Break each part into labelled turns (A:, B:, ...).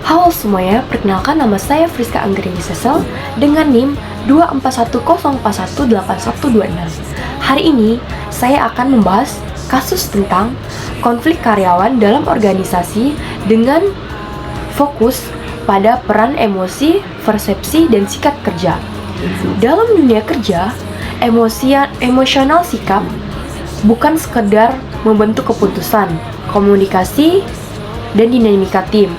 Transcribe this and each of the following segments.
A: Halo semuanya, perkenalkan nama saya Friska Anggrini Sesel dengan NIM 24104181126. Hari ini saya akan membahas kasus tentang konflik karyawan dalam organisasi dengan fokus pada peran emosi, persepsi, dan sikap kerja. Dalam dunia kerja, emosional sikap bukan sekedar membentuk keputusan, komunikasi, dan dinamika tim.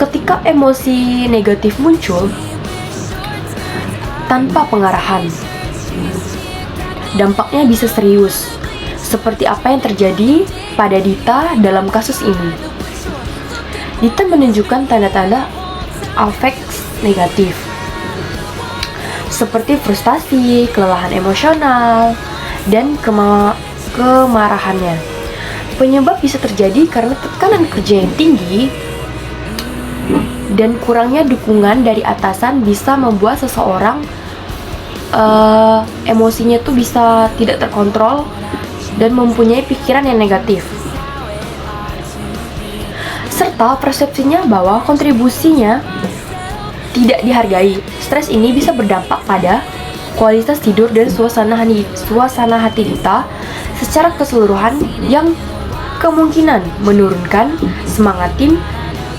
A: Ketika emosi negatif muncul tanpa pengarahan, dampaknya bisa serius, seperti apa yang terjadi pada Dita dalam kasus ini. Dita menunjukkan tanda-tanda afek negatif, seperti frustasi, kelelahan emosional, dan kemarahannya. Penyebab bisa terjadi karena tekanan kerja yang tinggi dan kurangnya dukungan dari atasan bisa membuat seseorang emosinya tuh bisa tidak terkontrol dan mempunyai pikiran yang negatif. Serta persepsinya bahwa kontribusinya tidak dihargai. Stres ini bisa berdampak pada kualitas tidur dan suasana hati Dita secara keseluruhan yang kemungkinan menurunkan semangat tim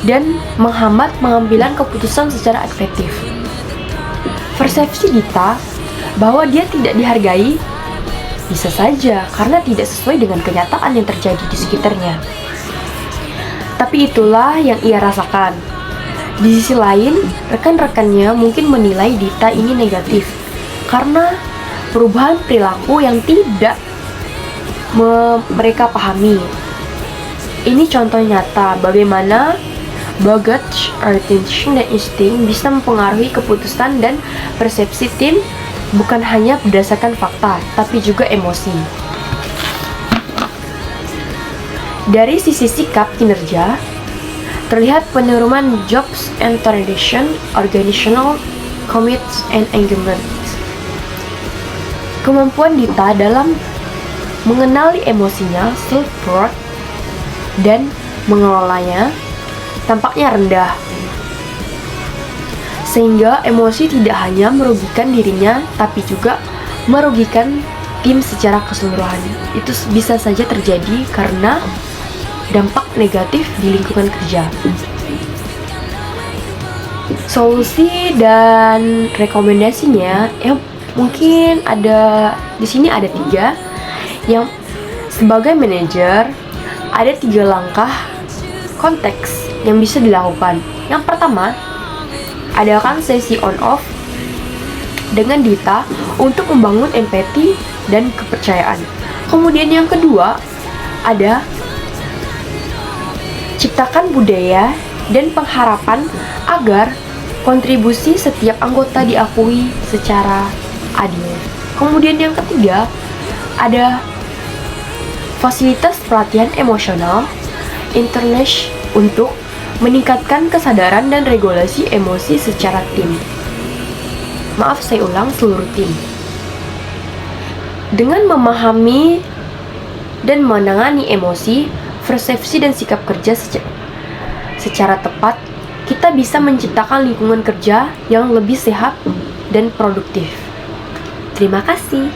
A: dan menghambat pengambilan keputusan secara efektif. Persepsi Dita bahwa dia tidak dihargai bisa saja karena tidak sesuai dengan kenyataan yang terjadi di sekitarnya. Tapi itulah yang ia rasakan. Di sisi lain, rekan-rekannya mungkin menilai Dita ini negatif karena perubahan perilaku yang tidak mereka pahami. Ini contoh nyata bagaimana baggage, attention, dan insting bisa mempengaruhi keputusan dan persepsi tim bukan hanya berdasarkan fakta, tapi juga emosi. Dari sisi sikap kinerja, terlihat penurunan jobs and tradition, organizational commits, and engagement. Kemampuan Dita dalam mengenali emosinya, self-worth, dan mengelolanya tampaknya rendah, sehingga emosi tidak hanya merugikan dirinya tapi juga merugikan tim secara keseluruhan. Itu bisa saja terjadi karena dampak negatif di lingkungan kerja. Solusi dan rekomendasinya mungkin ada di sini ada 3. Yang sebagai manajer ada 3 langkah konteks yang bisa dilakukan. Yang pertama, adakan sesi on-off dengan Dita untuk membangun empati dan kepercayaan. Kemudian yang kedua, ada ciptakan budaya dan pengharapan agar kontribusi setiap anggota diakui secara adil. Kemudian yang ketiga, ada fasilitas pelatihan emosional internet untuk meningkatkan kesadaran dan regulasi emosi secara tim. Maaf, saya ulang, seluruh tim. Dengan memahami dan menangani emosi, persepsi, dan sikap kerja secara tepat, kita bisa menciptakan lingkungan kerja yang lebih sehat dan produktif. Terima kasih.